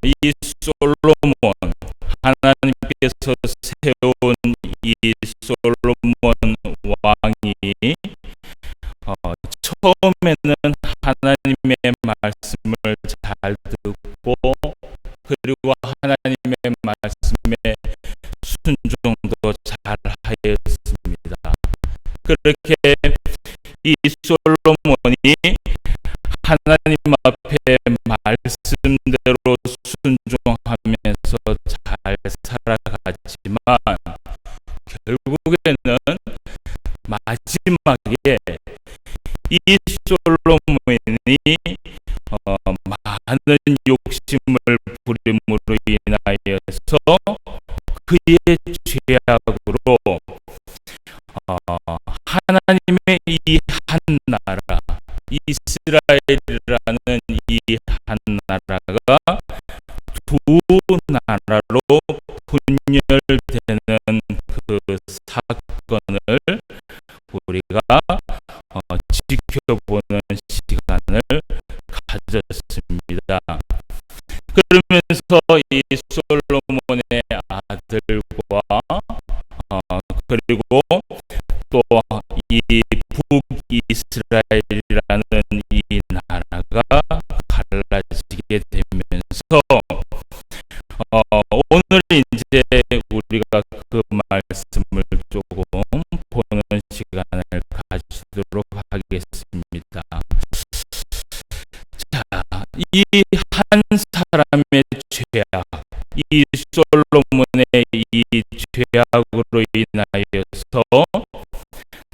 이 솔로몬, 하나님께서 세운 이 솔로몬 왕이 처음에는 하나님의 말씀을 잘 듣고, 그리고 하나님의 말씀에 순종도 잘 하였습니다. 그렇게 이 솔로몬이 하나님 앞에 말씀대로 순종하면서 잘 살아갔지만, 결국에는 마지막에 이 솔로몬이 많은 욕심을 부림으로 인하여서 그의 죄악으로 하나님의 이 한 나라, 이스라엘이라는 이 한 나라가 두 나라로 분열되는 그 사건을 우리가 지켜보는 시간을 가졌습니다. 그러면서 이 솔로몬의 아들과 그리고 또 이 북이스라엘이라는 이 나라가 갈라지게 되면서 오늘 이제 우리가 그 말씀을 조금 보는 시간을 가지도록 하겠습니다. 자, 이 한 사람의 죄악, 이 솔로몬의 이 죄악으로 인하여서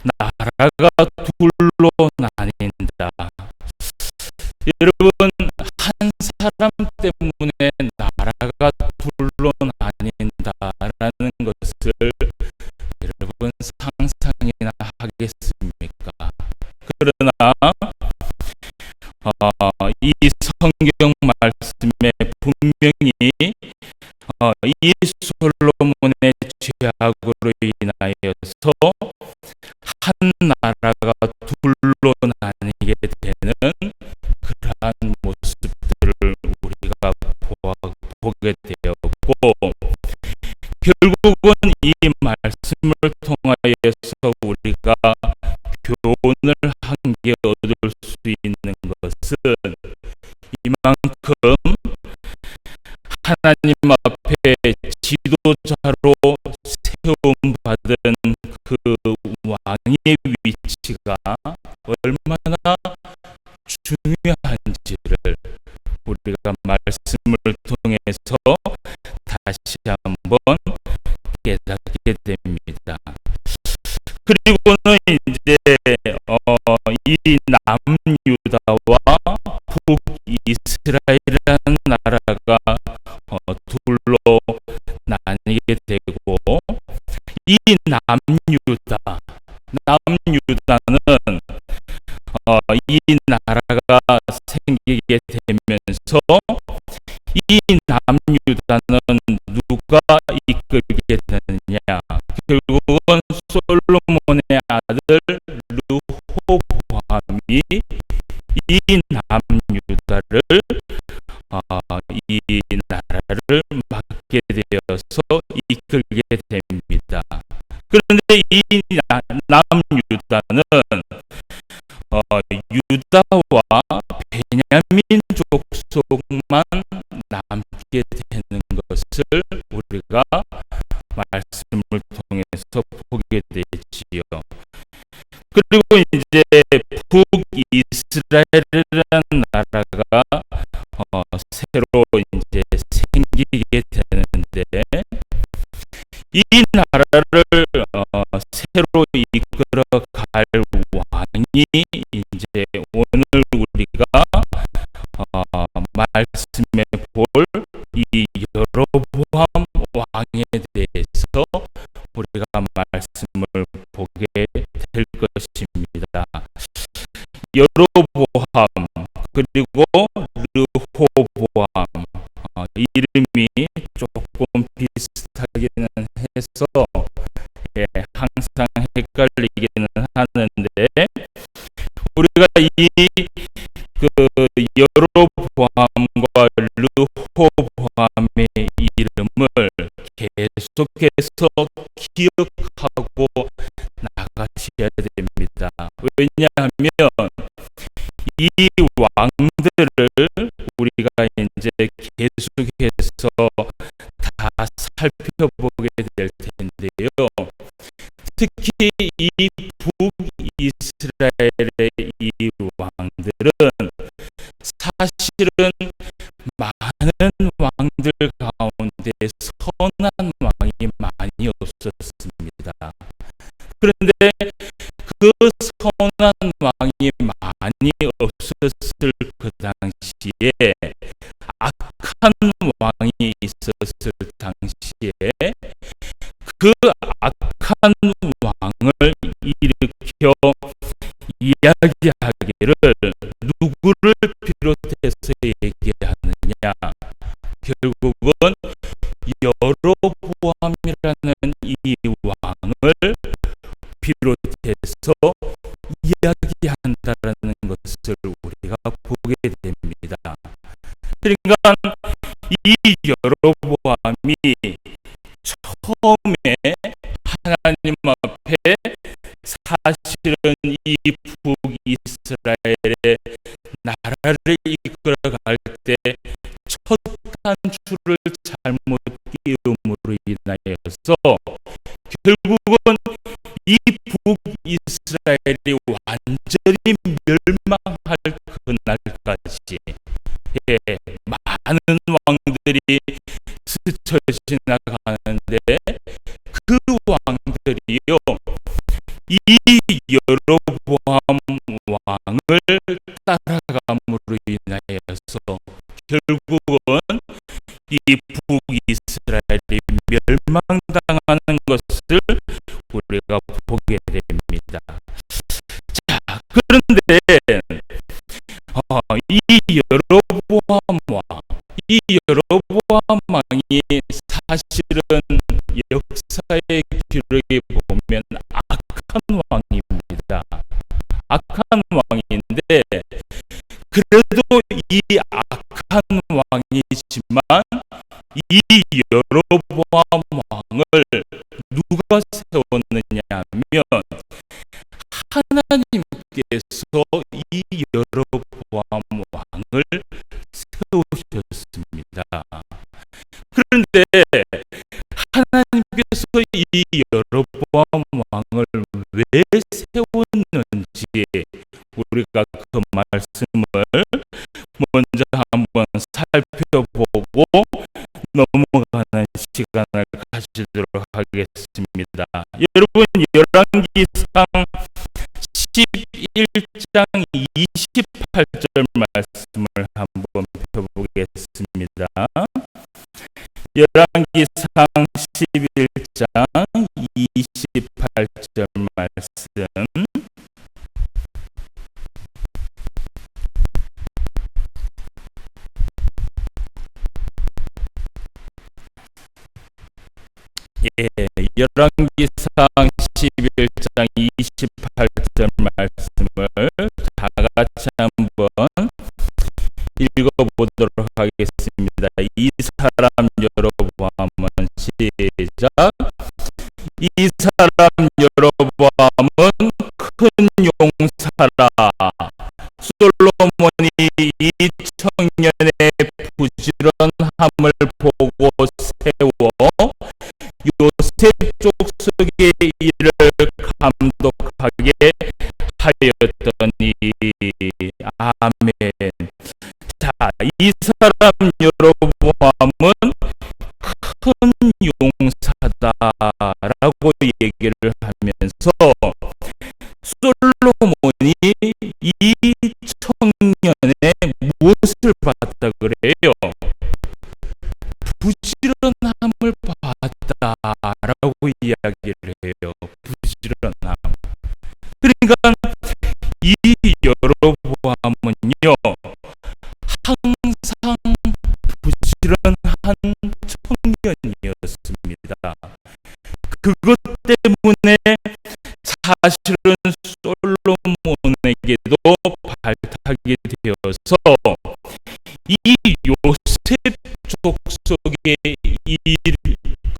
나라가 둘로 나뉜다. 여러분, 한 사람 때문에 나라가 둘로 나뉜다라는 것을 여러분 상상이나 하겠습니까? 그러나 이 성경 말씀에 분명히 이 솔로몬의 죄악으로 인하여서 한 나라가 둘로 나뉘게 되는 그러한 모습들을 우리가 보게 되었고, 결국은 이 말씀을 통하여서 우리가 교훈을 한 개 얻을 수 있는 것은, 이만큼 하나님 앞에 지도자로 세움받은 그 왕의 위치가 얼마나 중요한지를 우리가 말씀을 통해서 다시 한번 깨닫게 됩니다. 그리고는 이제 이 남유다와 북이스라엘이라는 나라가 둘로 나뉘게 되고, 이 남유다는 이 나라가 생기게 되면서 이 남유다는 누가 이끌게 되느냐? 결국은 솔로몬의 아들 르호보암이 이 남유다를 이 나라를 맡게 되어서 이끌게 됩니다. 그런데 이 남유다는 유다와 베냐민 족속만 남게 되는 것을 우리가 말씀을 통해서 보게 되지요. 그리고 이제 북이스라엘이라는 나라가 새로 이제 생기게 되는데, 이 나라를 새로 이끌어갈 왕이 이제 오늘 우리가 말씀해 볼 이 여로보암 왕에 대해서 우리가 말씀을 보게 될 것입니다. 여로보암 그리고 르호보암, 이름이 조금 비슷하기는 해서 항상 헷갈리기는 하는데, 우리가 이 그 여로보암과 여로보암의 이름을 계속해서 기억하고 나가셔야 됩니다. 왜냐하면 이 왕들을 우리가 이제 계속해서 다 살펴보게 될 텐데요. 특히 이 북이스라엘의 이 왕들은 사실은 많은 왕들 가운데 선한 왕이 많이 없었습니다. 그런데 그 선한 왕이 많이 없었을 그 당시에 악한 왕이 있었을 당시에 그 악한 왕을 일으켜 이야기하기를 누구를 비롯해서 얘기하느냐, 결국은 여로보암이라는 이 왕을 비롯해서 이야기한다라는 것을 우리가 보게 됩니다. 그러니까 이 여로보암이 처음에 하나님 앞에 사실은 이 북이스라엘의 나라를 이끌어갈 때 첫 단추를 잘못 끼움으로 인하여서 결국은 이 북이스라엘이 완전히 멸망할 그날까지 많은 왕들이 스쳐 지나가는데 그 왕들이요 이 여로보암 왕을 따라감으로 인하여서 결국은 이 북이스라엘이 멸망당하는 것을 우리가 보게 됩니다. 자, 그런데 이 여로보암 왕, 이 여로보암 왕이 사실은 역사의 기록에 보면 악한 왕입니다. 악한 왕인데 그래도 이 악한 왕이지만 이 여로보암 왕을 누가 세웠느냐 하면 하나님께서 이 여로보암 왕을 세우셨습니다. 그런데 하나님께서 이 여로보암 왕을 왜 세웠는지 우리가 그 말씀을 먼저 한번 살펴보고 넘어가는 시간을 가지도록 하겠습니다. 여러분 열왕기상 11장 28절 말씀을 한번 펴보겠습니다. 열왕기상 11장 28절 말씀. 열왕기상 11장 28절 말씀을 다 같이 한번 읽어보도록 하겠습니다. 이 사람 여로보암은 시작. 이 사람 여로보암은 큰 용사라. 솔로몬이 이 청년의 부지런함을 보고 세워 요셉 족속의 일을 감독하게 하였더니. 아멘. 자, 이 사람 여로보암은 큰 용사다라고 얘기를 하면서 솔로몬이 이 청년의 무엇을 봤다 그래요? 부지런함을 봤다라고 이야기를 해요. 부지런함. 그러니까 이 여로보암은요 항상 부지런한 청년이었습니다. 그것 때문에 사실은 솔로몬에게도 발탁이 되어서 이 요셉 속에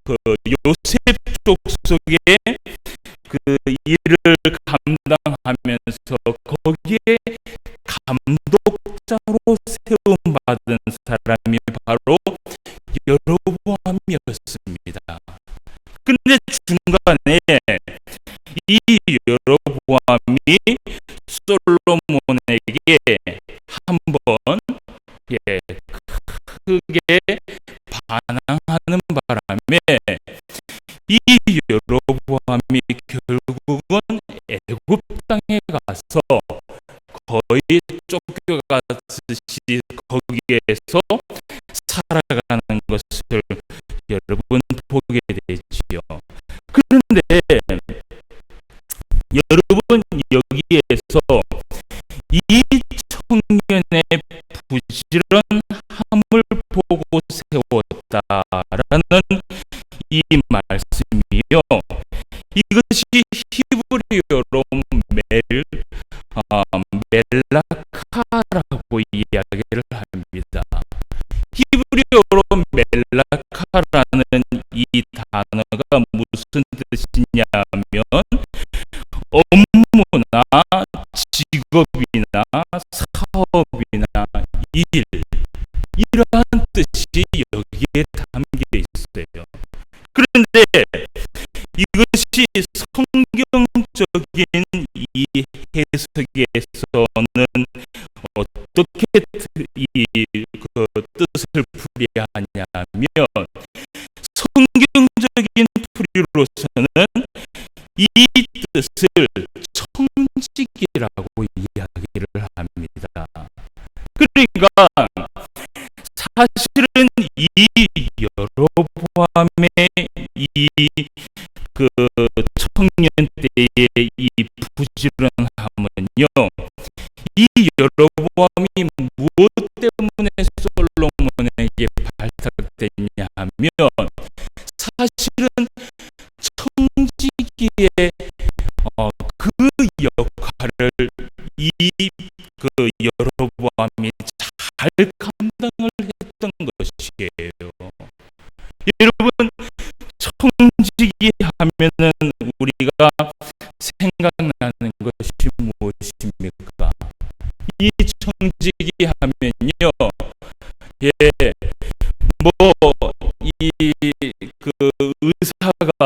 그 요셉 족속의 그 일을 감당하면서 거기에 감독자로 세움받은 사람이 바로 여로보암이었습니다. 근데 중간에 이 여로보암이 솔로몬에게 한번 크게 반항하는 바람에 이 여로보암이 결국은 애굽 땅에 가서 거의 쫓겨갔듯이 거기에서 살아가는 것을 여러분 보게 되지요. 그런데 여러분 여기에서 이 청년의 부지런함을 보고 세웠다라는 이 말씀이요. 이것이 히브리어로 멜라카라고 이야기를 합니다. 히브리어로 멜라카라는 이 단어가 무슨 뜻이냐면 업무나 직업이나 사업이나 일, 이러한 뜻이 여기에 담겨 있어요. 그런데 이것이 성경적인 이 해석에서는 어떻게 그 뜻을 풀이하냐면 성경적인 풀이로서는 이 뜻을 청직이라고 이야기를 합니다. 그러니까 사실은 이 여로보암의 이 그 청년 때의 이 부지런함은요, 이 여로보암이 무엇 때문에 솔로몬에게 발탁됐냐 하면 사실은 청지기의 그 역할을 이 그 여로보암이 잘 감당을 했던 것이에요. 여러분, 청지기 하면은 우리가 생각나는 것이 무엇입니까? 이 청지기 하면요, 그 의사가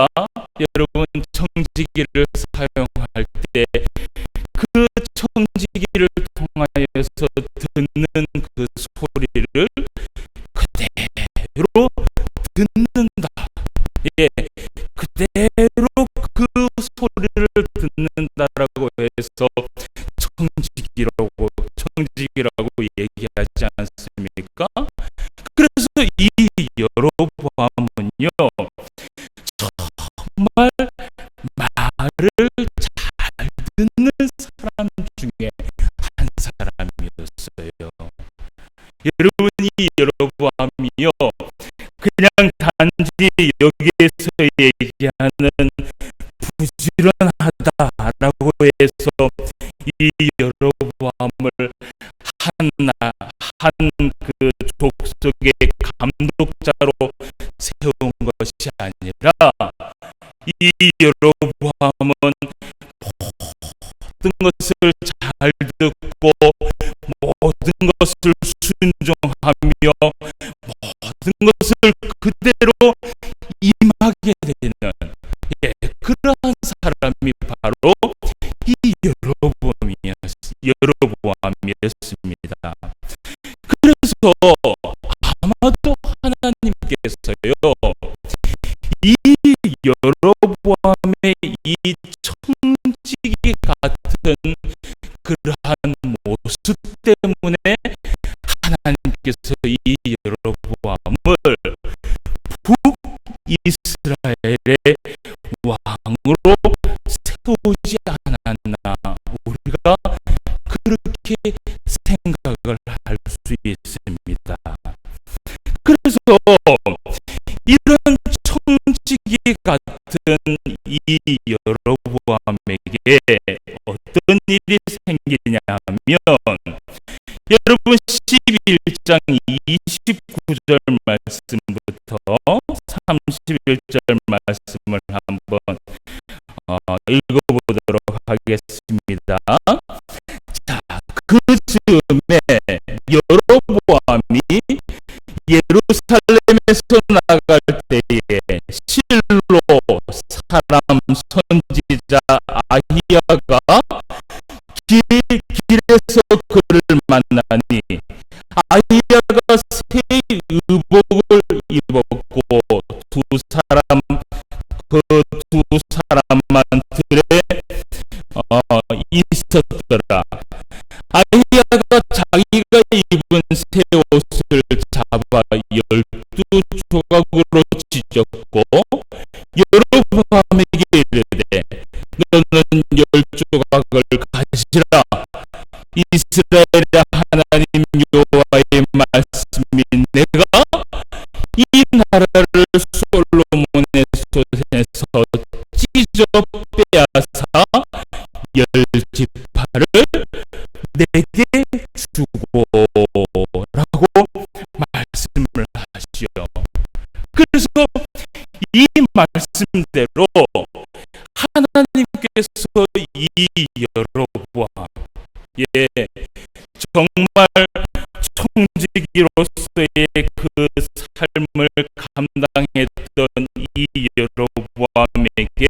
여러분 청지기를 사용할 때 그 청지기를 통하여서 듣는 그 소리를 그대로 듣는다. 그대로 그 소리를 듣는다라고 해서 청지기라고 얘기하지 않습니까? 그래서 이 여로보암은요, 정말 말을 잘 듣는 사람 중에 한 사람이었어요. 여러분, 이 여로보암이요, 그냥 단지 여기에서 얘기하는 부지런하다라고 해서 이 여로보암을 한 그 족속의 감독자로 세운 것이 아니라 이 여로보암은 모든 것을 잘 듣고 모든 것을 순종하며 모든 것을 그대로 임하게 되는 그러한 사람이 바로 이 여로보암이었습니다. 그래서 아마도 하나님께서요, 이 여로보암의 이 청지기 같은 그러한 모습 때문에 하나님께서 이 여로보암을 북이스라엘의 왕으로 세우지 않았나, 우리가 그렇게 생각을 할 수 있습니다. 그래서 이런 청지기 같은 이 여로보암에게 어떤 일이 생기냐 하면 여러분 11장 29절 말씀부터 31절 말씀을 한번 읽어보도록 하겠습니다. 자, 그 즈음에 여로보암이 예루살렘에서 나갈 때에 실로 사람 선지자 아히야가 길에서 그를 만나니 아히야가 새 의복을 입었고 그 두 사람만 들에 있었더라. 아히야가 자기가 입은 새 옷을 잡아 12조각으로 찢었고 여로보암에게 이르되 너는 10조각을 가지라. 이스라엘의 하나님 여호와의 말씀이 내가 이 나라를 솔로몬의 손에서 찢어 빼앗아 10지파를 내게 주고라고 말씀을 하시오. 그래서 이 말씀대로 하나님께서 이 여로보암 정말 총지기로서의 그 삶을 감당했던 이 여로보암에게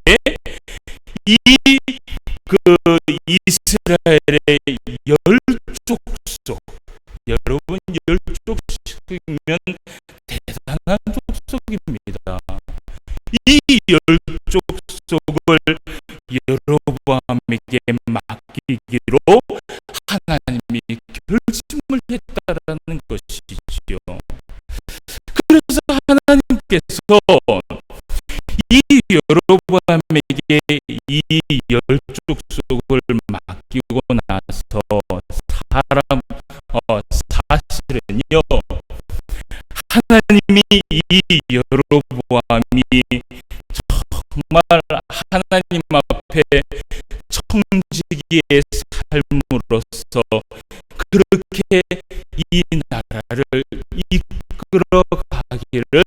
그 이스라엘의 10족속, 여러분 10족속이면 대단한 족속입니다. 이 10족속을 여로보암에게 맡기기로 하나님이 결심을 했다라는 것이지요. 그래서 하나님께서 이 여로보암에게 이 10족속을 맡기고 나서 사실은요, 하나님이 이 여로보암이 정말 하나님 앞에 청지기의 삶으로서 그렇게 이 나라를 이끌어 가기를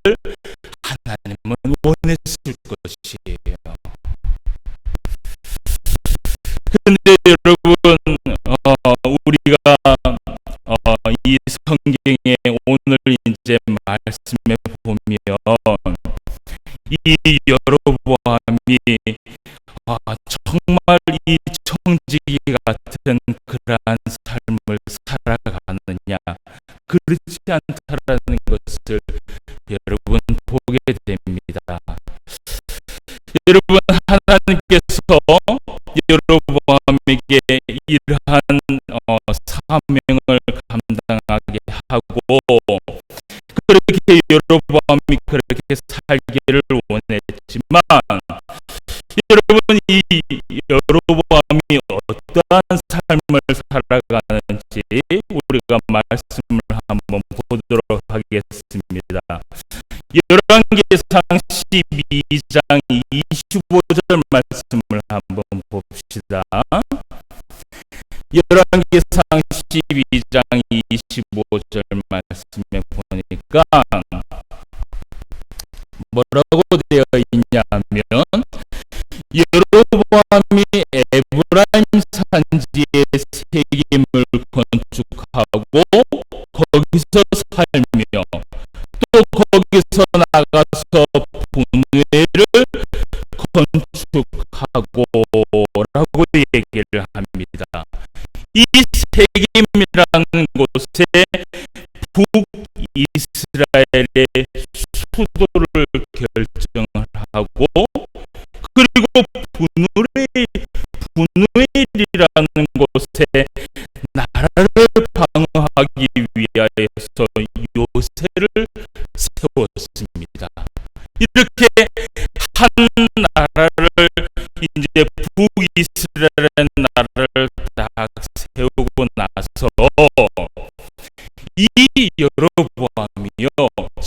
하나님은 원했을 것이에요. 그런데 여러분, 우리가 이 성경에 오늘 이제 말씀에 보면 이 여로보암이 정말 이 청지기 같은 그러한 삶을 살아가느냐, 그렇지 않다라는 것을 여러분 보게 됩니다. 여러분, 하나님께서 여로보암에게 이러한 사명을 감당하게 하고 그렇게 여로보암이 그렇게 살기를 원했지만 여러분, 이 여로보암이 어떠한 삶을 살아가는지 우리가 말씀을 한번 보도록 하겠습니다. 열왕기상 12장 25절 말씀을 한번 봅시다. 열왕기상 12장 25절 말씀에 보니까 뭐라고 되어 있냐면 여로보암이 에브라임 산지에 세겜을 건축하고 거기서 살며 또 거기서 나가서 분회를 건축하고 라고 얘기를 합니다. 이 세겜이라는 곳에 북이스라엘의 수도를 결정을 하고 그리고 분우엘이라는 곳에 나라를 방어하기 위하여서 요새를 세웠습니다. 이렇게 한 나라를 이제 북이스라엘 나라를 딱 세우고 나서 이 여로보암이요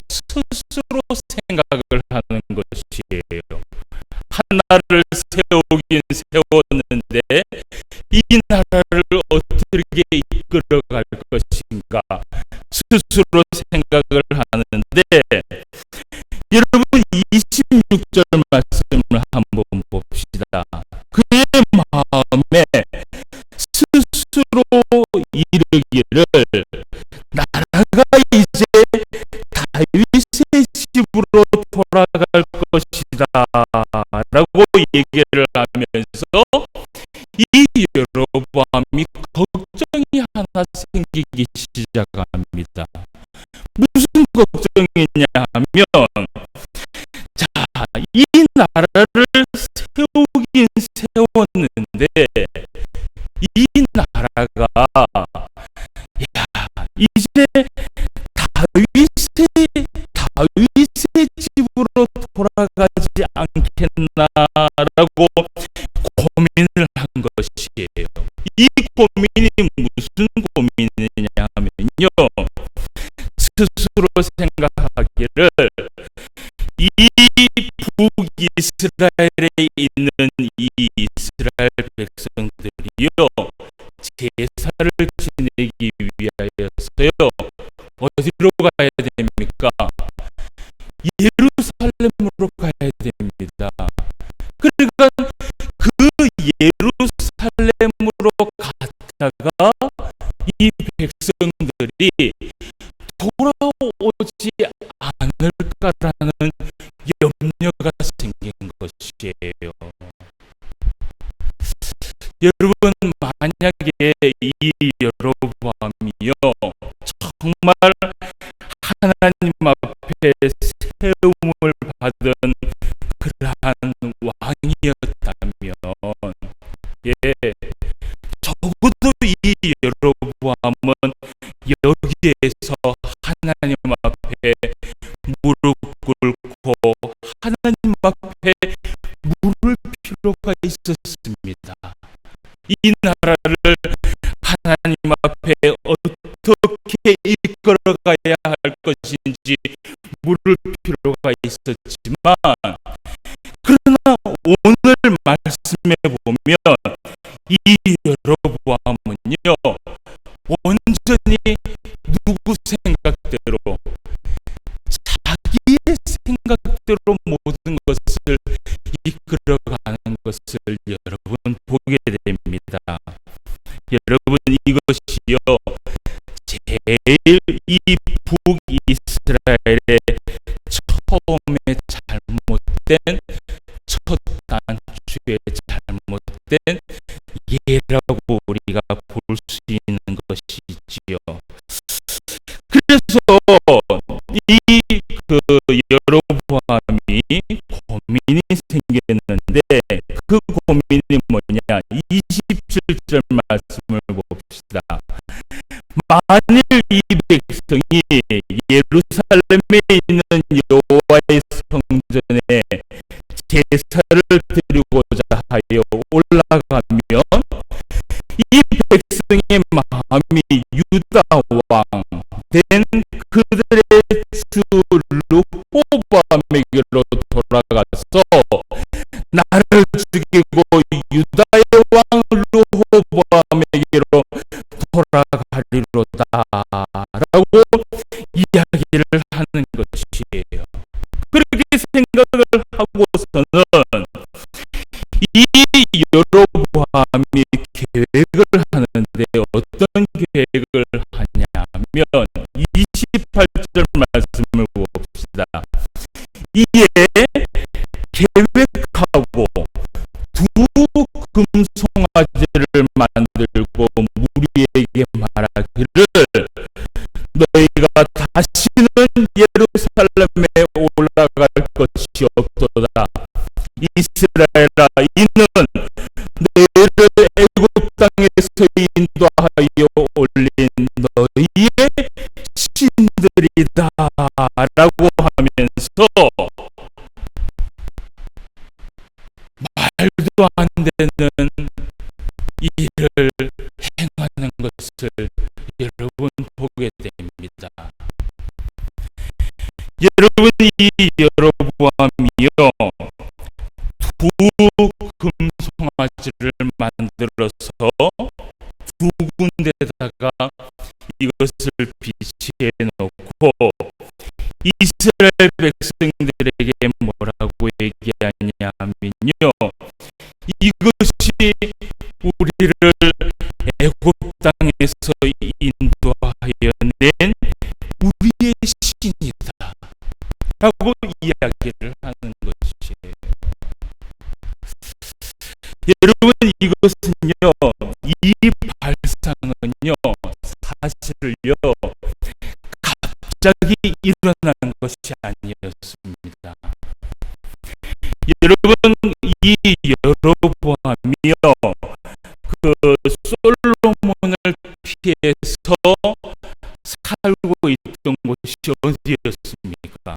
스스로 생각을 하는 것이에요. 하나를 세우긴 세웠는데 이 나라를 어떻게 이끌어갈 것인가 스스로 생각을 하는데, 여러분 26절 말씀을 한번 봅시다. 그의 마음에 스스로 이르기를 나라가 이제 다윗의 집으로 돌아갈 것이다 라고 얘기를 하면서 이 여로보암이 걱정이 하나 생기기 시작합니다. 무슨 걱정이냐 하면, 자, 이 나라를 세우긴 세웠는데 이 나라가 이제 다윗의 집으로 돌아가지 않겠나라고 고민을 한 것이에요. 이 고민이 무슨 고민이냐 하면요, 스스로 생각하기를 이 북이스라엘에 있는 이 이스라엘 백성들이요, 제사를 지내기 위하여서요 어디로 가야 됩니까? 예루살렘으로 가야 됩니다. 그러니까 그 예루살렘으로 갔다가 이 백성들이 돌아오지 않을까라는 염려가 생긴 것이에요. 여러분, 만약에 이 여로보암이요 정말 하나님 앞에 세움을 받은 그러한 왕이었다면, 예, 적어도 이 여로보암은 여기에서 하나님 앞에 무릎 꿇고 하나님 앞에 물을 필요가 있었습니다. 이 나라를 하나님 앞에 어떻게 이끌어가야 할 것인지 물을 필요가 있었지만, 그러나 오늘 말씀에 보면 이 여로보암은요 온전히 누구 생각대로, 자기의 생각대로 모든 것을 이끌어가는 것을 여러분 보게 됩니다. 여러분, 이것이요 제일 이 북이스라엘의 처음에 잘못된 첫 단추에 잘못된 예라고 우리가 볼 수 있는 것이지요. 그래서 이 여로보암이 고민이 생겼는데, 그 고민이 뭐냐? 27절 말씀을 봅시다. 만일 이 백성이 예루살렘에 있는 여호와의 성전에 제사를 드리고자 하여 올라가면 이 백성의 마음이 유다 왕 된 그들의 주 르호보암에게로 돌아가서 나를 죽이고 유다의 왕 르호보암에게로 돌아가리로다 라고 이야기를 하는 것이에요. 그렇게 생각을 하고서는 이 여로보암이 계획을 하는데 어떤 계획을 하냐면 28절 말씀을 봅시다. 이에 계획하고 두 금송아지를 만들고 무리에게 말하기를 너희가 다시는 예루살렘에 올라갈 것이 없도다. 이스라엘아, 이는 너희를 애굽 땅에서 인도하여 올린 너희의 신들이다 라고 하면서 말도 안 되는 일을 행하는 것을 여러분 보게 됩니다. 여러분, 이 여로보암이요 두 금송아지를 만들어서 두 군데다가 이것을 비치해 놓고 이스라엘 백성들에게 뭐라고 얘기하냐면요, 이것이 우리를 애굽 땅에서 인도하여 낸 우리의 신이다 라고 이야기를 하는 것이에요. 여러분, 이것은요, 이 발상은요, 사실을요, 갑자기 일어난 것이 아니었습니다. 여러분, 이 여로보암이요, 그 솔로몬을 피해서 살고 있던 곳이 어디였습니까?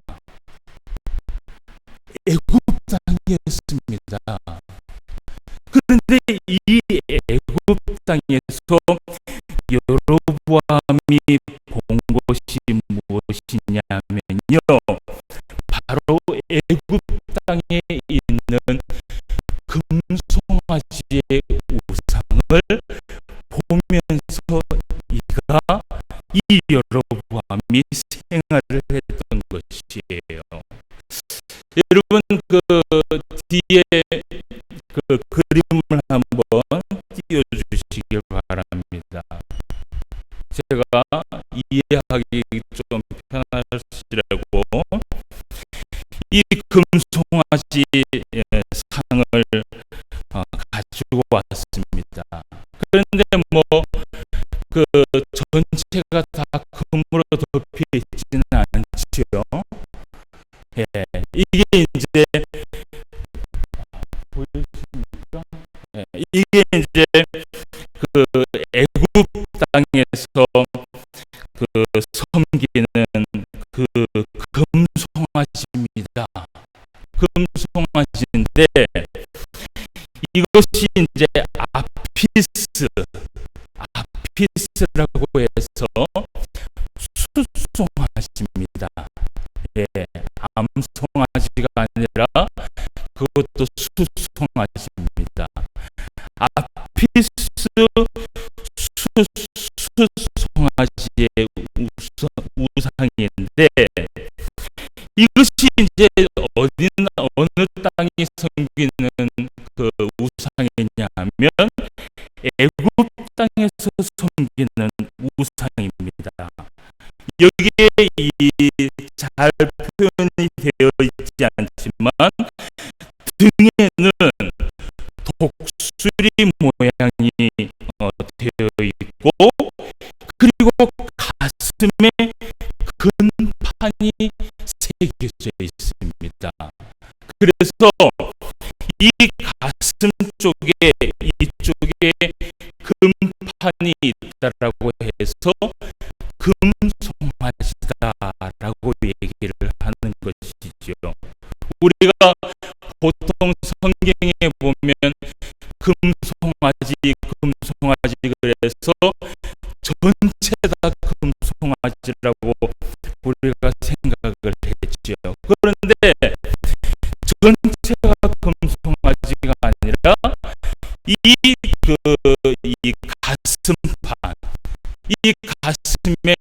애굽 땅이었습니다. 그런데 이 애굽 땅에서 여로보암이 본 것이 무엇이냐면요, 바로 애굽 땅에 있는 금송아지의 우상을 보면서 이 여로보암이 생활을 했던 것이에요. 여러분, 그 뒤에 그 그림을 한번 띄워주시길 바랍니다. 제가 이해하기 좀 편하시라고 이 금송아지 상을 가지고 왔습니다. 그런데 뭐 그 전체가 다 금으로 덮여 있지는 않지요. 예, 이게 이제 보이십니까? 예, 이게 이제 그 애굽 땅에서 그 섬기는 그 금송아지입니다. 금송아지인데 이것이 이제 아피스라고 해서 수송아지입니다. 예, 암송아지가 아니라 그것도 수송아지입니다. 아피스 수송아지의 우상인데 이것이 이제 어느 땅이 섬기는 그 우상이냐 하면 애굽 땅에서 섬기는 우상입니다. 여기에 잘 표현이 되어 있지 않지만 등에는 독수리 모양이 되어 있고, 그리고 가슴에 근판이 새겨져 있습니다. 그래서 이 가슴 쪽에 이쪽에 금판이 있다라고 해서 금송아지다라고 얘기를 하는 것이죠. 우리가 보통 성경에 보면 금송아지 그래서 전체 다 금송아지라고 우리가 생각을 했죠. 그런데 전체가 금송아지가 아니라 이 가슴판, 이 가슴에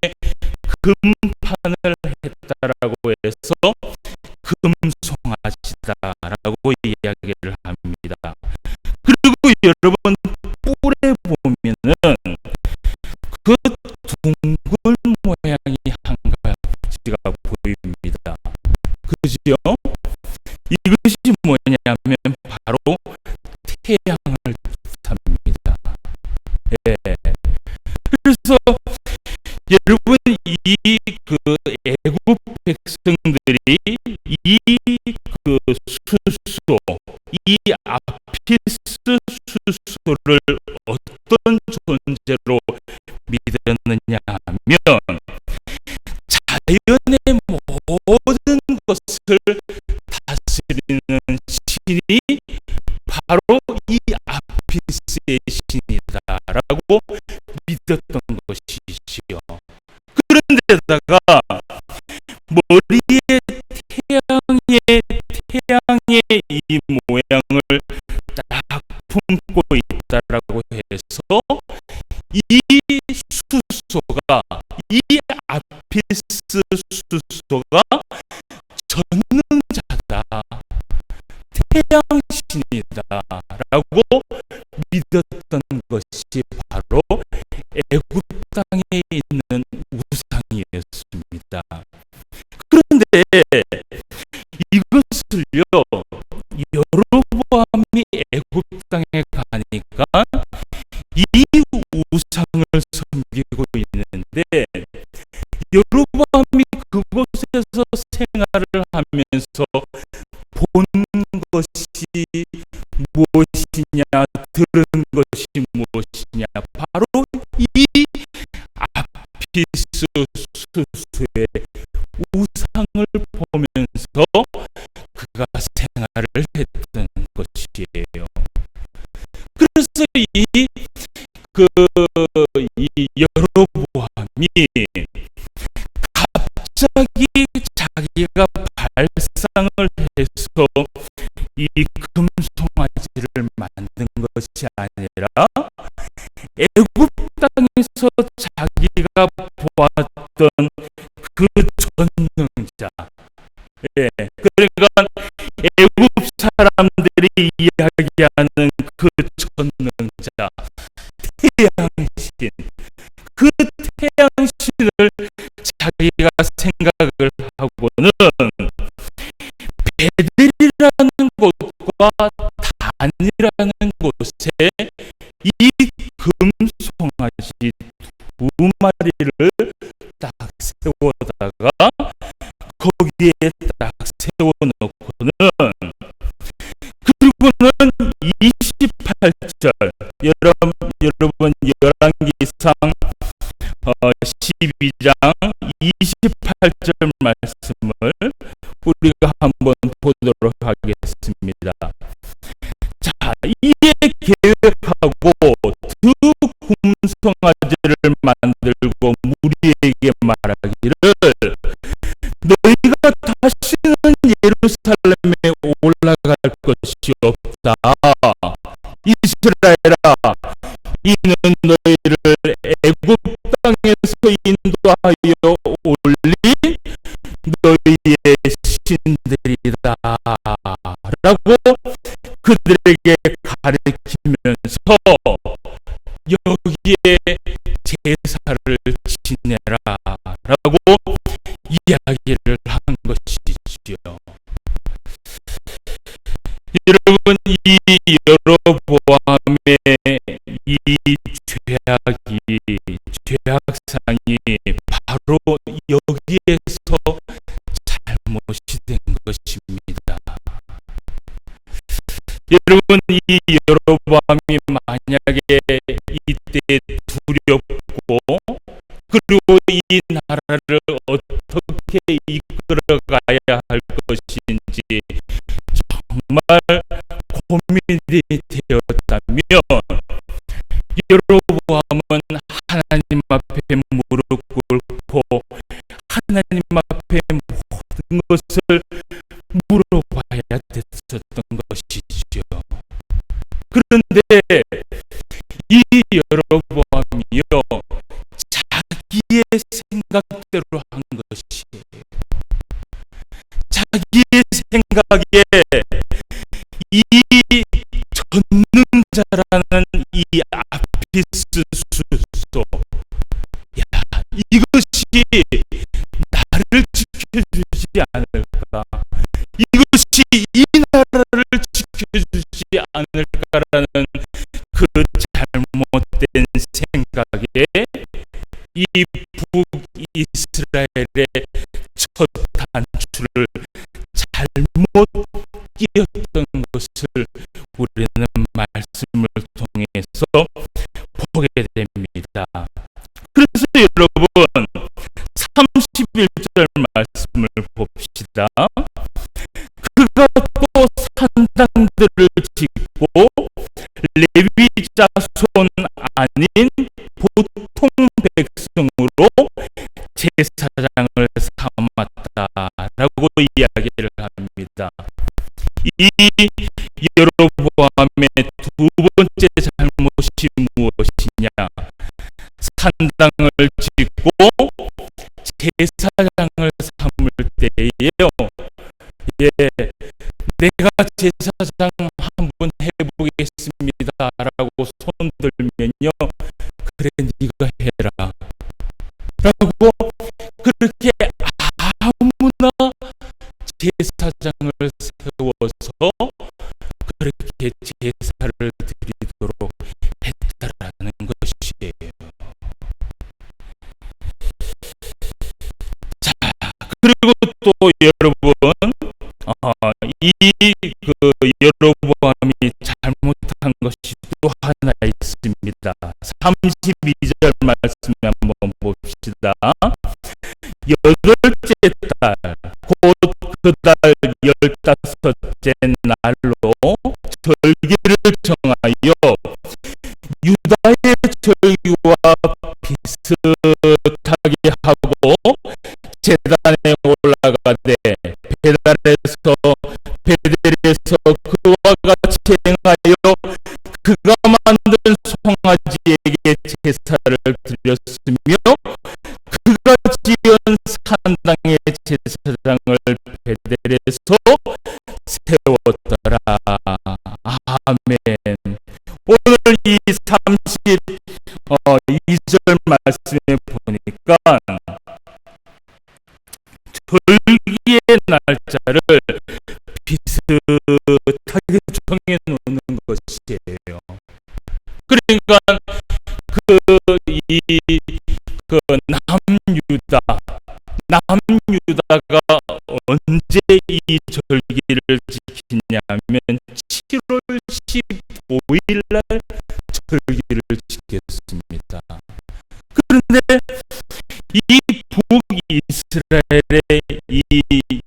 금판을 했다라고 해서 금송아지다라고 이야기를 합니다. 그리고 여러분, 뿔에 보면은 그 둥글 모양이 한 가지가 보입니다. 그죠? 이것이 뭐냐면 바로 태양을 뜻합니다. 예. 그래서 여러분, 이 그 애굽 백성들이 이 그 수소, 이 아피스 수소를 어떤 존재로 믿었느냐 하면 자연의 모든 것을 다스리는 신이 바로 이 아피스의 신이다라고 믿었던 것이지요. 그런데다가 머리에 태양의 이 모양을 딱 품고 있다라고 해서 이 수소가, 이 아피스 수소가 전능자다, 태양신이다라고 믿었던 것이 바로 애굽 땅에 있는 우상이었습니다. 그런데 이것을요, 여로보암이 애굽 땅에 가니까 이 우상을 섬기고 있는데, 여로보암이 그곳에서 생활을 하면서 본 것이 무엇이냐, 들은 것이 무엇이냐, 바로 이 아피스 수소의 우상을 보면서 그가 생활을 했던 것이에요. 그래서 이 여로보암이 갑자기 자기가 발상을 해서 이 금송아지를 만든 것이 아니라 애굽 땅에서 자기가 보았던 그 전능자, 그러니까 애굽 사람들이 이야기하는 그 전능자, 태양신, 그 태양신을 자기가 생각을 하고는 베델이라는 곳과 단이라는 곳에 이 금송아지 두 마리를 딱 세워다가 거기에 딱 세워놓고는, 그리고는 28절, 여러분 열왕기상 12장 28절 말씀을 우리가 한번 보도록 하겠습니다. 자, 이에 계획하고 두 금송아지를 만들고 무리에게 말하기를, 너희가 다시는 예루살렘에 올라갈 것이 없다. 이스라엘아, 이는 너희를 애굽 땅에서 인도하여 올린 너희의 신들이다 라고 그들에게 가르치면서 여기에 제사를 지내라 라고 이야기를 한 것이지요. 여러분, 이 여로보암의 이 죄악상이 바로 여기에서 잘못이 된 것입니다. 여러분, 이 여로보암이 만약에 이때 두렵고, 그리고 이 나라를 어떻게 이끌어가야 할 것인지 정말 고민이 되었다면, 여로보암은 하나님 앞에 무릎 꿇고 하나님 앞에 모든 것을 물어봐야 됐었던 것이죠. 그런데 이 여로보암이요, 자기의 생각대로 한 것이에요. 자기의 생각에 이 전능자라는 이 아피스 수소, 야, 이것이 나를 지켜주지 않을까, 이것이 이 나라를 지켜주지 않을까라는 그 잘못된 생각에 이 북이스라엘의 첫 단추를 잘못 끼었던 것을 우리는 말씀을 통해서 보게 됩니다. 그래서 여러분, 31절 말씀을 봅시다. 그가 또 산당들을 짓고 레위 자손 아닌 보통 백성으로 제사장을 삼았다라고 이야기를 합니다. 이 여로보암의 두 번째 잘못이 무엇이냐? 산당을 짓고 제사장을 삼을 때예요. 예, 내가 제사장 한번 해보겠습니다라고 손 들면요, 그래 네가 해라 라고 그렇게 아무나 제사장을 세워서 그렇게 제사를 드리도록 했다라는 것이에요. 자, 그리고 또 여러분, 그 여로보암이 잘못한 것이 또 하나 있습니다. 32절 말씀 한번 봅시다. 여덟째 달, 곧 그 달 15째 날로 절기를 정하여 유다의 절기와 비슷하게 하고 제단에 올라가되 베델에서 그와 같이 행하여 그가 만든 송아지에게 제사를 드렸으며 그가 지은 산당의 제사장을 베델에서 세웠더라. 아멘. 오늘 이 32절 말씀에 보니까 절기의 날짜를 비슷하게 정해 놓는 것이에요. 그러니까 남유다가 언제 이 절기를 지키냐면 7월 15일 날 절기를 지켰습니다. 그런데 이 북이스라엘의 이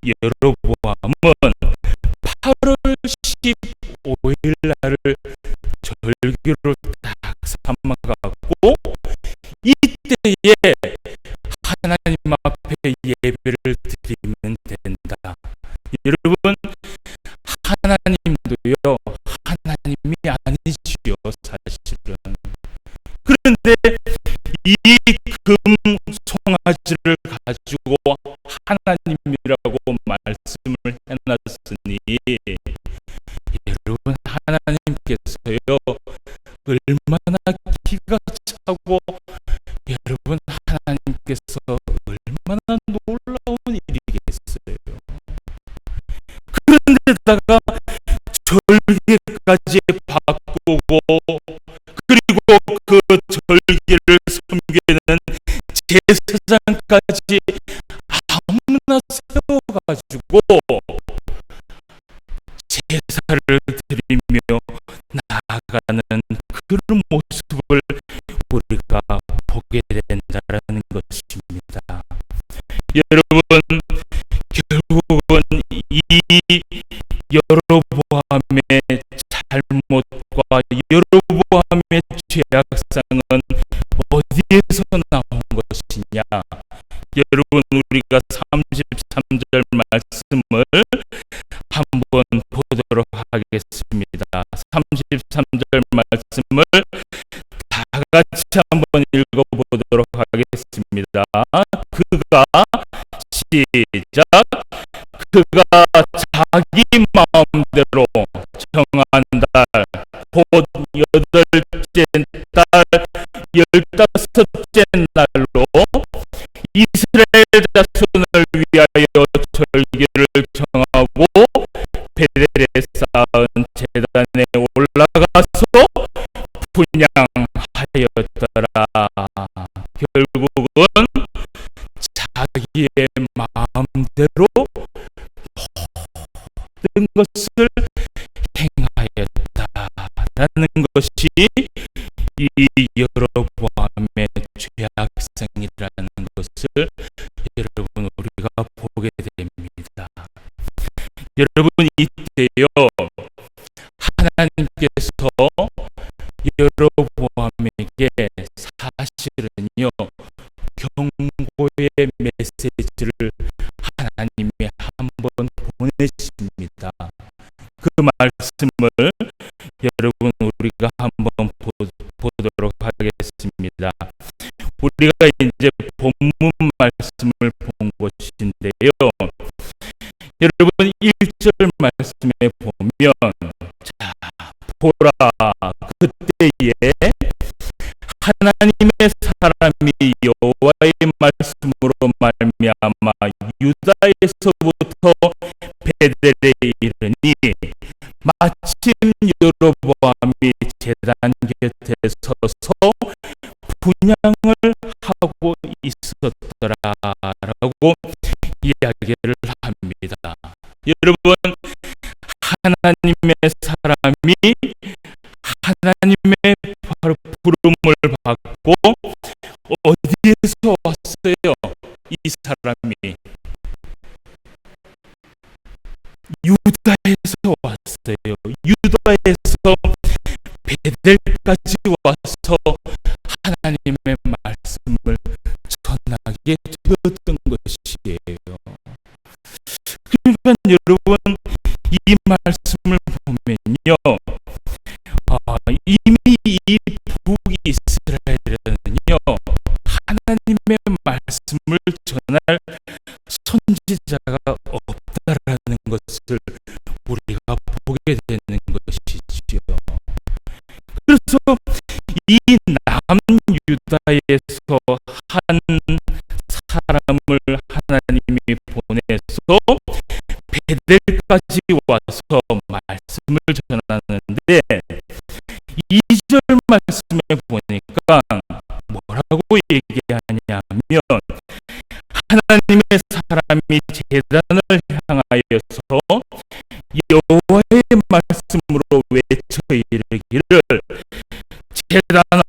여로보암은 8월 15일 날을 절기로 딱 삼아갖고 이때에 하나님 앞에 예배를 드리면 된다. 여러분, 하나님도요, 하나님이 아니지요, 사실은. 그런데 이 금 송아지를 가지고 하나님이라고 말씀을 해놨으니 여러분, 하나님께서요 얼마나 기가 차고 여러분 하나님께서 얼마나 놀라운 일이겠어요. 그런데다가 절기까지 바꾸고 그리고 그 절기를 섬기는 제사장까지 아무나 세워가지고 제사를 드리며 나아가는 그런 모습을 우리가 보게 된다는 것입니다. 여러분, 결국은 이 여로보암의 잘못과 여로보암의 죄악상은 어디에서 나온 것이냐? 여러분, 우리가 33절 말씀을 한번 보도록 하겠습니다. 33절 말씀을 다 같이 한번 읽어보도록 하겠습니다. 그가 시작. 그가 자기 마음대로 정한 달, 곧 8째 달 15째 날로 이스라엘 자손을 위하여 절기를 정하고 베델에 쌓은 제단에 올라가서 분향하였더라. 결국은 자기의 마음대로 모든 것을 행하였다라는 것이 이 여로보암의 죄악성이라는 것을 여러분 우리가 보게 됩니다. 여러분, 이때요 하나님께서 여로보암에게 사실은요 경고의 메시지를 하나님이 한번 보내십니다. 그 말씀을 여러분 우리가 한번 보도록 하겠습니다. 우리가 이제 본문 말씀을 본 것인데요. 여러분 1절 말씀에 보면 자 보라 그때에 하나님의 사람이 여호와의 말씀으로 말미암아 유다에서부터 베델에 이르니 마침 여로보암이 제단 곁에 서서 분향을 하고 있었더라라고 이야기를 합니다. 여러분 하나님의 사람이 하나님의 부름을 받고 어디에서 왔어요? 이 사람이 유다에서 왔어요. 유다에서 베델까지 와서 하나님의 말씀을 전하게 되었던 것이에요. 그러니까 여러분 이 말씀을 보면요, 이미 이 북이스라엘에는요 하나님의 말씀을 전할 선지자가 없다라는 것을 우리가 보게 되는 것이지요. 그래서 이 남유다에서 한 사람을 하나님이 보내서 베델까지 와서 말씀을 전하는데 2절 말씀에 보니까 뭐라고 얘기하냐면 하나님의 사람이 제단을 향하여서 여호와의 말씀으로 외쳐 이르기를 제단아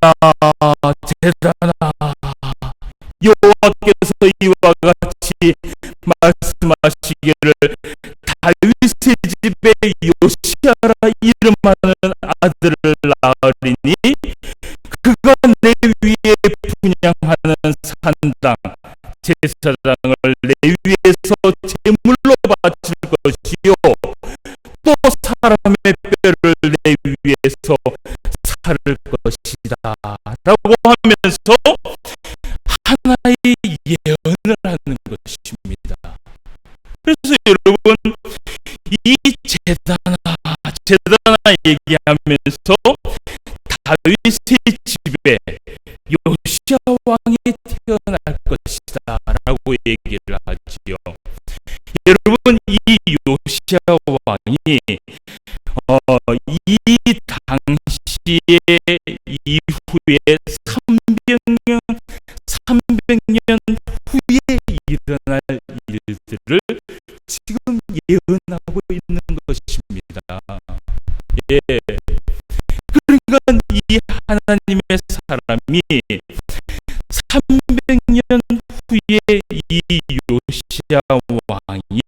제단아 여호와께서 이와 같이 말씀하시기를 다윗의 집에 요시아라 이름하는 아들을 낳으리니 그가 내 위에 분향하는 산당 제사장을 내 위에서 제물로 바칠 것이요 또 사람의 뼈를 내 위에서 살을 것이다 라고 하면서 하나의 예언을 하는 것입니다. 그래서 여러분 이 제단아 얘기하면서 다윗의 집에 요시아 왕이 태어날 것이다 라고 얘기를 하지요. 여러분 이 요시아 왕이 이 당시에 이후에 300년 후에 일어날 일들을 지금 예언하고 있는 것입니다. 예. 그러니까 이 하나님의 사람이 300년 후에 이 요시아 왕이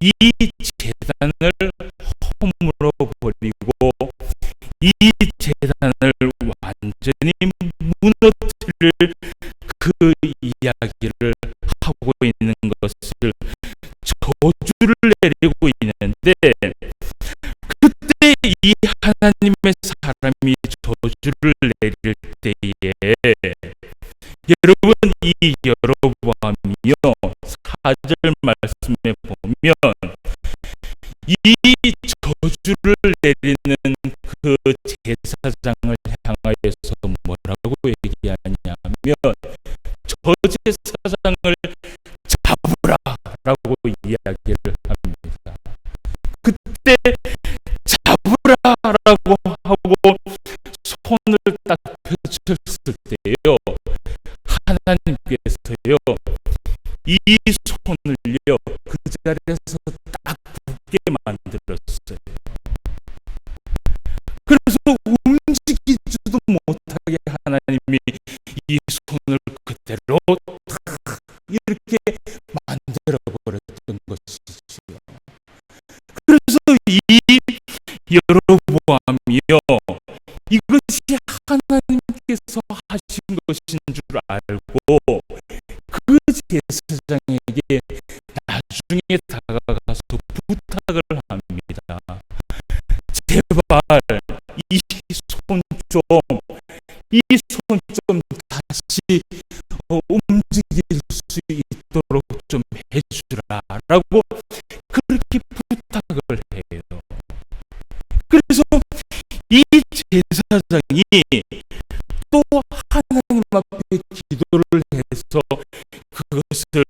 이 제단을 허물어 버리고 이 제단을 완전히 무너뜨릴 그 이야기를 하고 있는 것을 저주를 내리고 있는데 그때 이 하나님의 사람이 저주를 내릴 때에 여러분 이 여로보암이요 4절 말씀에 보면 이 저주를 내리는 그 제사장을 향하여서 뭐라고 얘기하냐면 저 제사장을 잡으라 라고 이야기를 합니다. 그때 잡으라 라고 하고 손을 딱 펼쳤을 때요 하나님께서요 이 손을요 그 자리에서 딱 굳게 만들었어요. 그래서 움직이지도 못하게 하나님이 이 손을 그대로 탁 이렇게 만들어 버렸던 것이지요. 그래서 이 여로보암이요 이것이 하나님께서 하신 것인 줄 알고 그 제사장에게 나중에 다가가서 부탁을 합니다. 좀, 이 손 좀 다시 움직일 수 있도록 좀 해주라라고 그렇게 부탁을 해요. 그래서 이 제사장이 또 하나님 앞에 기도를 해서 그것을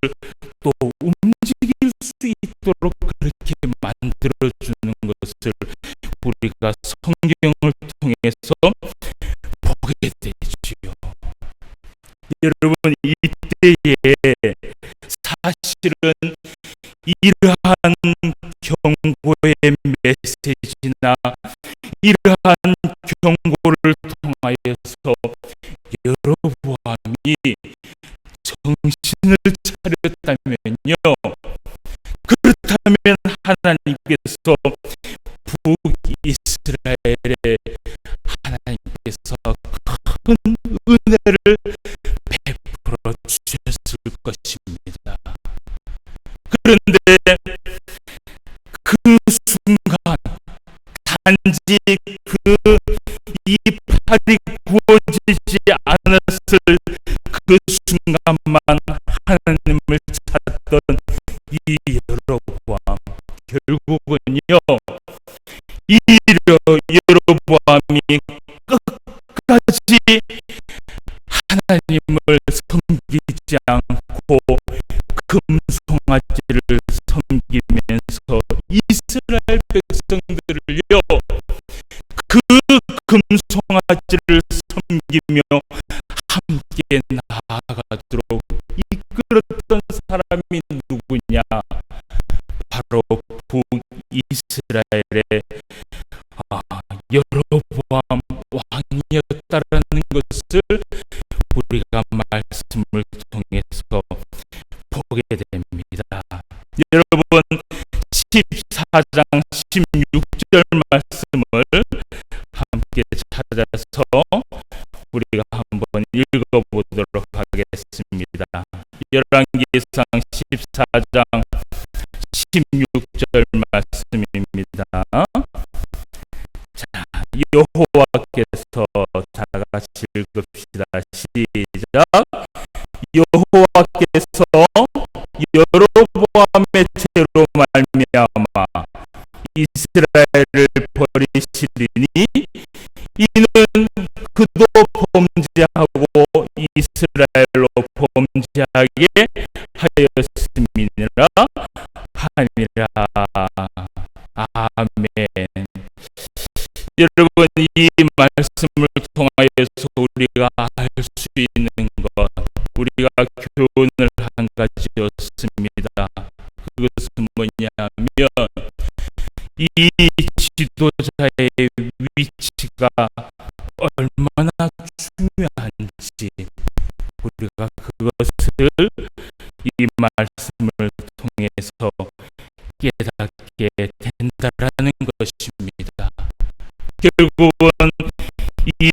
또 움직일 수 있도록 그렇게 만들어주는 것을 우리가 성경을 통해서 보게 되지요. 여러분, 이때에 사실은 이러한 경고의 메시지나 이러한 경고를 통하여서 여로보암이 정신을 차렸다면요, 그렇다면 하나님께서 북이스라엘에 하나님께서 큰 은혜를 베풀어 주셨을 것입니다. 그런데 그 순간 단지 이 팔이 구워지지 않았을 그 순간만 하나님을 찾던 이 여로보암, 결국은요, 이 여로보암이 끝까지 하나님을 섬기지 않고 금송아지를 섬기면서 이스라엘 백성들을요, 그 금송아지를 섬기며 함께 나아가도록 이끌었던 사람이 누구냐? 바로 북이스라엘의 여로보암 왕이었다라는 것을 우리가 말씀을 통해서 보게 됩니다. 여러분, 14장 16절 말씀을 함께 찾아서 우리가 한번 읽어보도록 하겠습니다. 열왕기상 14장 16절 말씀입니다. 자, 여호와께서 다 같이 읽읍시다. 시작. 여호와께서 여로보암의 죄로 말미암아 이스라엘을 버리시리니 이는 그도 범죄하고 이스라엘로 범죄하게 하였음이니라 하니라. 아멘. 여러분, 이 말씀을 통하여서 우리가 알 수 있는 것, 우리가 교훈을 한 가지 얻습니다. 그것은 뭐냐면 이 지도자의 위치가 얼마나 중요한지 우리가 그것을 이 말씀을 통해서 깨닫게 된다라는 것입니다. 결국은 이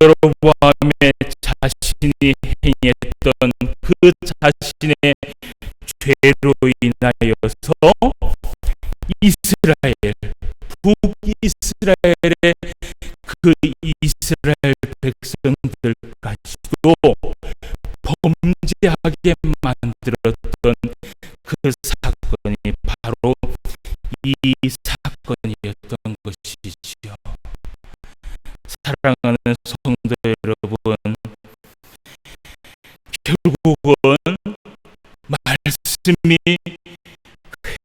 여로보암의 자신이 행했던 그 자신의 죄로 인하여서 이스라엘, 북이스라엘의 그 이스라엘 백성들까지도 범죄하게 만들었던 그 사건이 바로 이 사건이었던 것이지요. 사랑하는 성도 여러분, 결국은 말씀이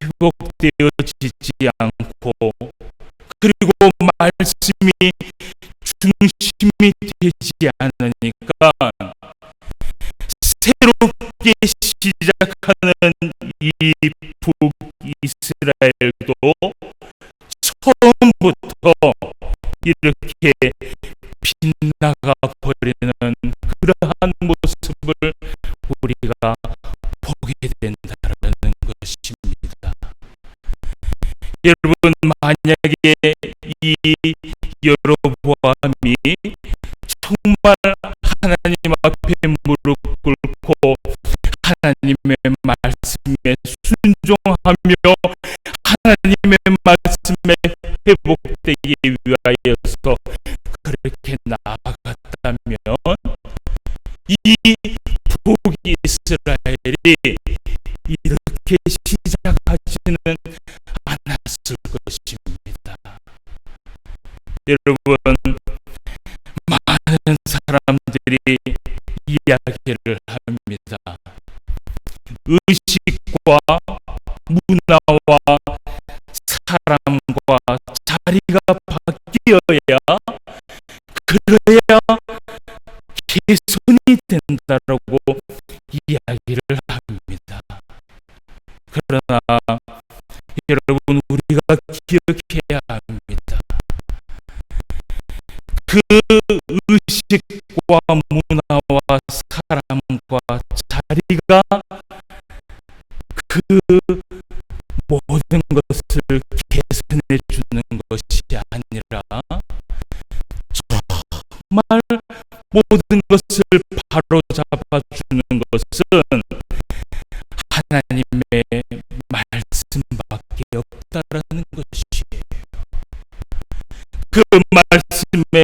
회복되어지지 않고, 그리고 말씀이 중심이 되지 않으니까 새롭게 시작하는 이 북이스라엘도 처음부터 이렇게 빗나가 버리는 그러한 모습을 우리가 보게 된다는 것입니다. 여러분, 만약에 이 여로보암이 정말 하나님 앞에 무릎 꿇고 하나님의 말씀에 순종하며 하나님의 말씀에 회복되기 위하여서 그렇게 나아갔다면 이 북이스라엘이 이렇게 시작하지는 않았을 것입니다. 여러분, 많은 사람들이 이야기를 합니다. 의식과 문화와 사람과 자리가 바뀌어야, 그래야 개선이 된다라고 이야기를 합니다. 그러나 여러분, 우리가 기억해야 합니다. 그 의식과 문화와 사람과 자리가 그 모든 것을 개선해 주는 것이 아니라 정말 모든 것을 바로 잡아주는 것은 하나님의 말씀밖에 없다라는 것이에요. 그 말씀에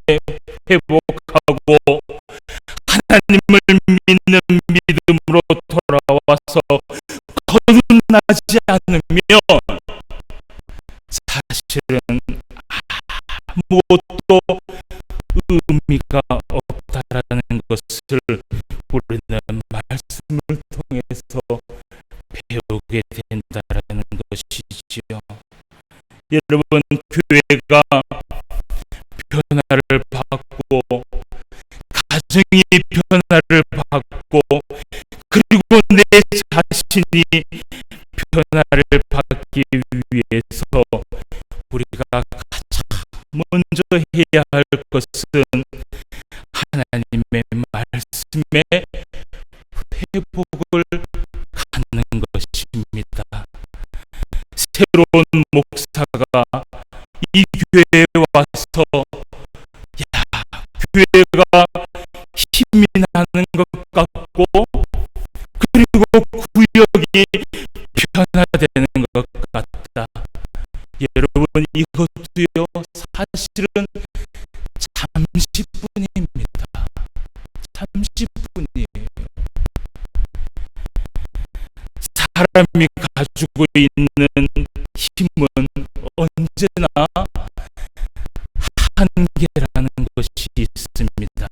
회복하고 하나님을 믿는 믿음으로 돌아와서 거듭나지 않으면 사실은 아무것도 의미가 없다라는 것을 우리는 말씀을 통해서 배우게 된다라는 것이지요. 여러분, 교회가 변화를 받고, 가정이 변화를 받고, 그리고 내 자신이 변화를 받기 위해서 우리가 가장 먼저 해야 할 것은 하나님의 말씀에 회복을 갖는 것입니다. 새로운 목사가 이 교회에 와서 교회가 힘이 나는 것 같고, 그리고 구역이 변화되는 것 같다. 여러분, 이것도요, 사실은 잠시뿐입니다. 잠시뿐이에요. 사람이 가지고 있는 힘은 언제나 한계라는 것이 있습니다.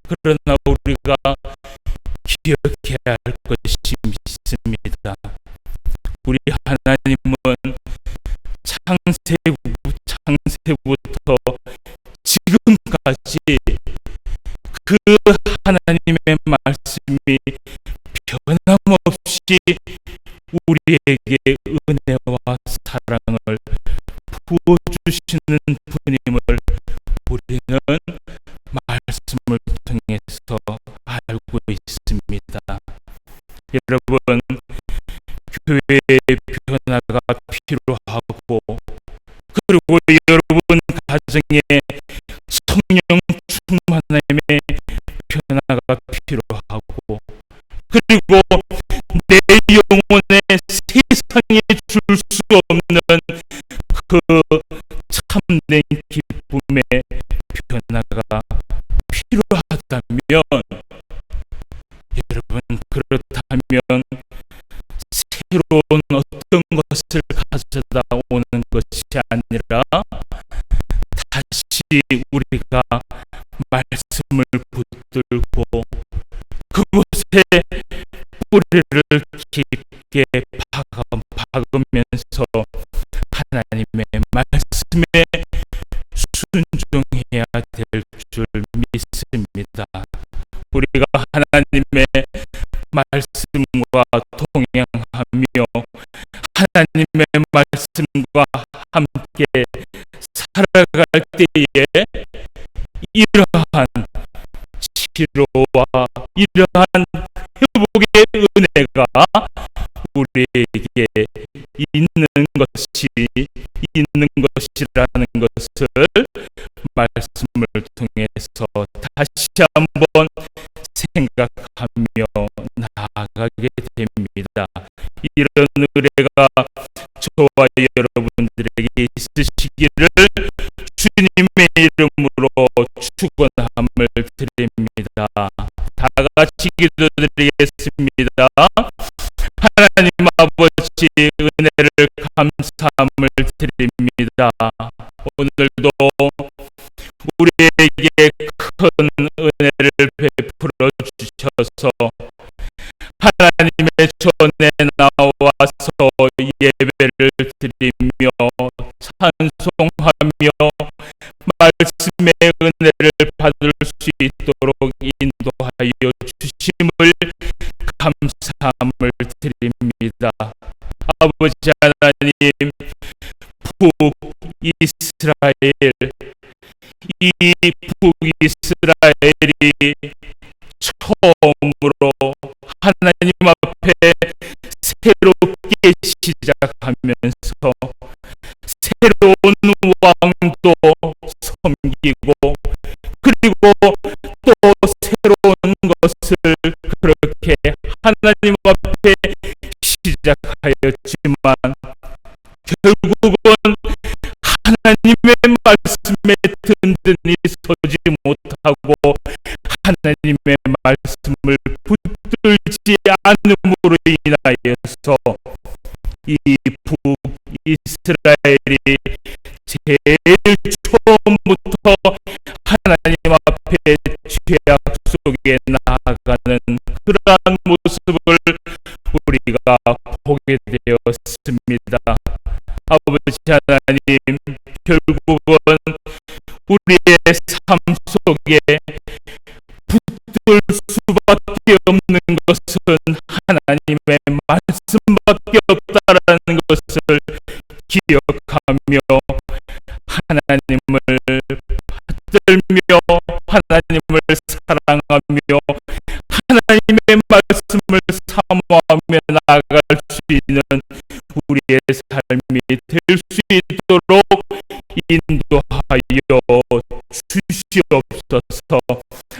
그러나 우리가 기억해야 할 것이 있습니다. 우리 하나님은 창세부터 지금까지 그 하나님의 말씀이 변함없이 우리에게 은혜와 사랑을 부어주시는 분임을 우리는 말씀을 통해서 알고 있습니다. 여러분, 교회의 변화가 필요하고, 그리고 여러분 가정에 성령 충만함의 변화가 필요하고, 그리고 내 영혼에 세상에 줄 수 없는 그 참된 기쁨의 변화가 필요하다면, 여러분, 그렇다면 새로운 어떤 것을 가져다 오는 것이 아니라 다시 우리가 말씀을 붙들고 그곳에 뿌리를 깊게 박으면서 하나님의 말씀에 순종해야 될 줄 믿습니다. 우리가 하나님의 말씀과 동행하며 하나님의 말씀과 함께 살아갈 때에 이러한 치료와 이러한 회복의 은혜가 우리에게 있는 것이라는 것을 말씀을 통해서 다시 한번 생각하며 나아가게 됩니다. 이런 은혜가 저와 여러분들에게 있으시기를 주님의 이름으로 축원함을 드립니다. 다 같이 기도드리겠습니다. 하나님 아버지, 은혜를 감사함을 드립니다. 오늘도 우리에게 큰 은혜를 베풀어 주셔서 하나님의 전에 나와서 예배를 드리며 찬송하며 말씀의 은혜를 받을 수 있도록 인도하여 주심을 감사함을 드립니다. 아버지 하나님, 북이스라엘, 이 북이스라엘이 처음으로 하나님 앞에 새롭게 시작하면서 새로운 왕도 섬기고, 그리고 또 새로운 것을 그렇게 하나님 앞에 시작하였지만 결국은 하나님의 말씀에 든든히 서지 못하고 하나님의 말씀을 붙들지 않음으로 인하여서 이 북이스라엘이 제일 처음부터 하나님 앞에 죄악 속에 나아가는 그러한 모습을 우리가 보게 되었습니다. 아버지 하나님, 결국은 우리의 삶 속에 붙들 수밖에 없는 것은 하나님의 말씀밖에 없다라는 것을 기억하며 하나님을 받들며 하나님을 사랑하며 하나님의 말씀을 사모하며 나아갈 수 있는 우리의 삶이 될 수 있도록 인도하여 주시옵소서.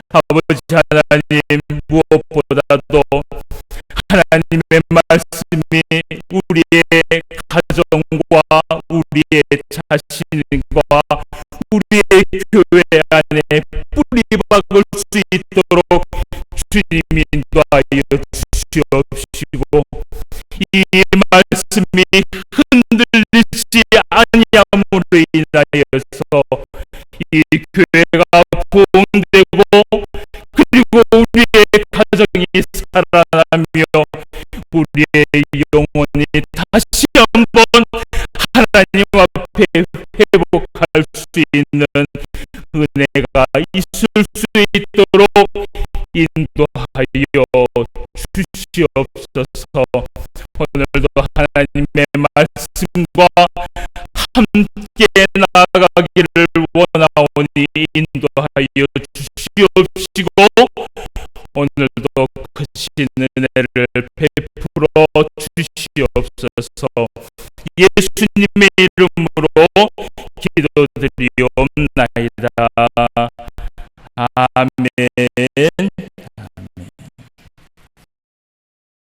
아버지 하나님, 무엇보다도 하나님의 말씀이 우리의 가정과 우리의 자신과 우리의 교회 안에 뿌리박을 수 있도록 주님이 인도하여 주시옵시고, 이 말씀이 흔들리지 아니함으로 인하여서 이 교회가 부흥되고, 그리고 우리의 가정이 살아나며 우리의 영혼이 다시 한번 하나님 앞에 회복할 수 있는 은혜가 있을 수 있도록 인도하여 주시옵소서. 오늘도 하나님의 말씀과 함께 나아가기를 원하오니 인도하여 주시옵시고, 오늘도 크신 은혜를 베풀어 주시옵소서. 예수님의 이름으로 기도드리옵나이다. 아멘.